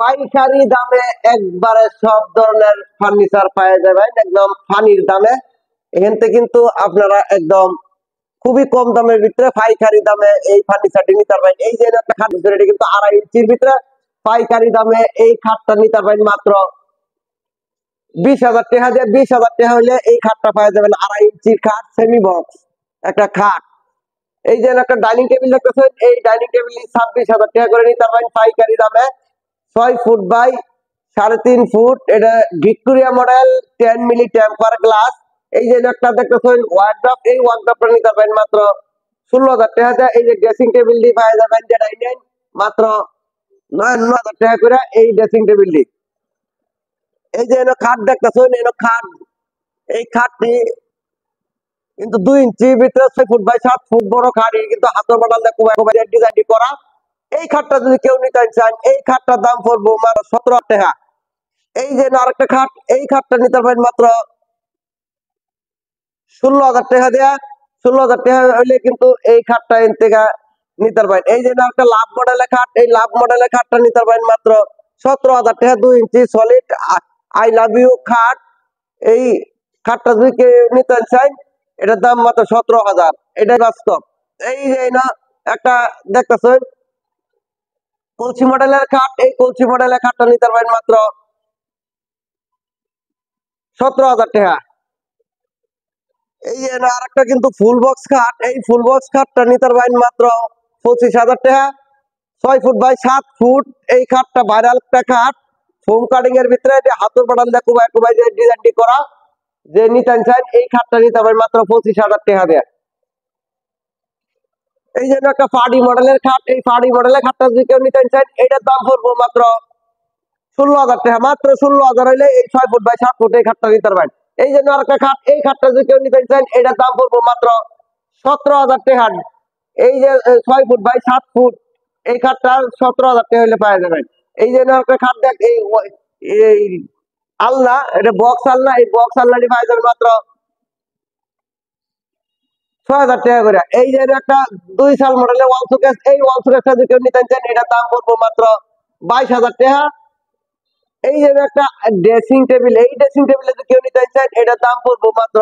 পাইকারি দামে একবারে সব ধরনের ফার্নিচার পাওয়া যাবে একদম ফানির দামে। এখান থেকে কিন্তু আপনারা একদম খুবই কম দামের ভিতরে পাইকারি দামে এই ফার্নিচারটি নিতে পারবেন। এই যে একটা খাট এটা কিন্তু 2.5 ইঞ্চির ভিতরে পাইকারি দামে এই খাটটা নিতে পারবেন মাত্র 20,000 টাকা দিয়ে। 20,000 টাকা হইলে এই খাটটা পাওয়া যাবেন 2.5 ইঞ্চির খাট সেমি বক্স একটা খাট। এই যে একটা ডাইনিং টেবিল দেখতেছেন, এই ডাইনিং টেবিল 26,000 টাকা করে নিতে পারবেন পাইকারি দামে। 6 ফুট বাই 3.5 ফুট, এটা Victoria model 10 milli temper glass. এই যে একটা দেখতেছেন ওয়ার্ড্রপ, এই ওয়ার্ড্রপটা নিতে পারবেন মাত্র 16,000 টাকা। এই যে ড্রেসিং টেবিলটি পাওয়া যাবেন যেটা মাত্র 9,000 টাকা করে এই ড্রেসিং টেবিলটি। এই যে খাট দেখতেছেন, খাট, এই খাটটি কিন্তু 2 ইঞ্চির ভিতরে 6 ফুট বাই 7 ফুট বড় খাট, কিন্তু হাতের বানাল ডিজাইনটি করা। এই খাটটা যদি কেউ নিতে চান, এই খাটটার দাম পড়বো মাত্র 17,000 টাকা। এই যে আরেকটা খাট, এই খাটটা নিতে পারবেন মাত্র 16,000 টাকা দেয়া। 16,000 টাকা হইলে কিন্তু এই খাটটা এর থেকে নিতে পারবেন। এই যে একটা লাভ মডেলের খাট, এই লাভ মডেলের খাটটা নিতে পারবেন মাত্র 17,000 টাকা। 2 ইঞ্চি সলিড আই লাভ ইউ খাট। এই খাটটা যদি কেউ নিতে চান, এটার দাম মাত্র 17,000। এটাই বাস্তব। এই যে একটা দেখতেছেন কলসি মডেলের খাট, এই কলসি মডেলের খাটটা নিতে পারবেন মাত্র 17,000 টাকা। এই যে আরেকটা কিন্তু ফুল বক্স খাট, এই ফুল বক্স খাটটা নিতে পারবেন মাত্র 25,000 টাকা। 6 ফুট বাই 7 ফুট, এই খাটটা ভাইরাল একটা খাট ফোম কাটিং এর ভিতরে হাতের বাটান দিয়ে কুবাই যে ডিজাইনটি করা। যে নিতে চান এই খাটটা নিতে পারবেন মাত্র 25,000 টাকা দিয়ে। এই যে একটা পার্টি মডেলের খাট, এই পার্টি মডেলের খাটটা যদি কেউ নিতে চান, এটার দাম পড়বো মাত্র 16,000 টাকা। মাত্র 16,000 হইলে এই 6 ফুট বাই 7 ফুট এই খাটটা নিতে পারবেন। এই যে আরেকটা খাট, এই খাটটা যদি কেউ নিতে চান, এটার দাম পড়বো মাত্র 17,000 টাকা। এই যে 6 ফুট বাই 7 ফুট এই খাটটা 17,000 টাকা হইলে পাওয়া যাবেন। এই যে একটা খাট দেখ, এই আলনা, এটা বক্স আলনা, এই বক্স আলনাটি পাওয়া যাবেন মাত্র 6,000 টাকা করে। এই যে একটা 2 সাল মডেলের ওয়াল শোকেস, এই ওয়াল শোকেসটা যদি কেউ নিতে চান, এটার দাম পড়বো মাত্র 22,000 টাকা। এই যে একটা ড্রেসিং টেবিল, এই ড্রেসিং টেবিলে যদি কেউ নিতে চান, এটার দাম পড়বো মাত্র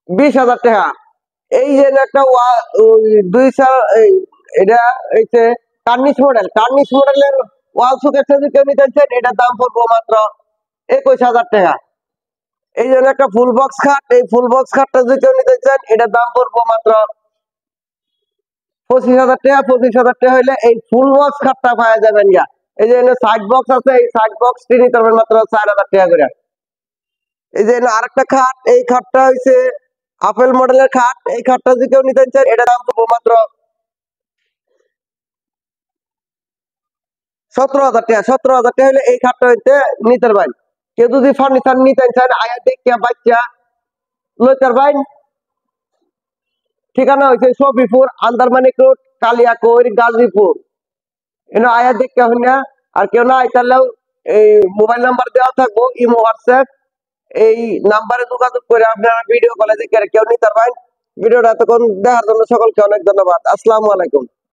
20,000 টাকা। এই যে একটা 2 সাল, এটা হচ্ছে কার্নিশ মডেল, কার্নিশ মডেলের ওয়াল শোকেস যদি কেউ নিতে চান, এটার দাম পড়বো মাত্র 21,000 টাকা। এই জন্য একটা ফুল বক্স খাট, এই ফুল বক্স খাটটা যদি কেউ নিতে চান, এটার দাম পড়বো মাত্র 25,000 টাকা। 25,000 টাকা হইলে এই ফুল বক্স খাটটা পাওয়া যাবেন। এই যে সাইড বক্স আছে, এই সাইড বক্সটি নিতে পারবেন মাত্র 4,000 টাকা করে। এই যে আরেকটা খাট, এই খাটটা হইছে আপেল মডেলের খাট, এই খাটটা যদি কেউ নিতে চান, এটার দাম পড়বো মাত্র 17,000 টাকা। 17,000 টাকা হলে এই খাটটা হইতে নিতে পারবেন। কেউ যদি ফার্নিচার নিতে চান, আয়া দেখে বাচ্চা লইতে পারবেন। ঠিকানা হয়েছে সফিপুর, আন্দারমানিক রোড, কালিয়াকৈর, গাজীপুর। আয়া দেখতে হন না। আর কেউ না আইতালেও এই মোবাইল নাম্বার দেওয়া থাকবো, ইমো হোয়াটসঅ্যাপ, এই নাম্বারে যোগাযোগ করে আপনারা ভিডিও কলে দেখে কেউ নিতে পারবেন। ভিডিওটা এতক্ষণ দেখার জন্য সকলকে অনেক ধন্যবাদ। আসসালামু আলাইকুম।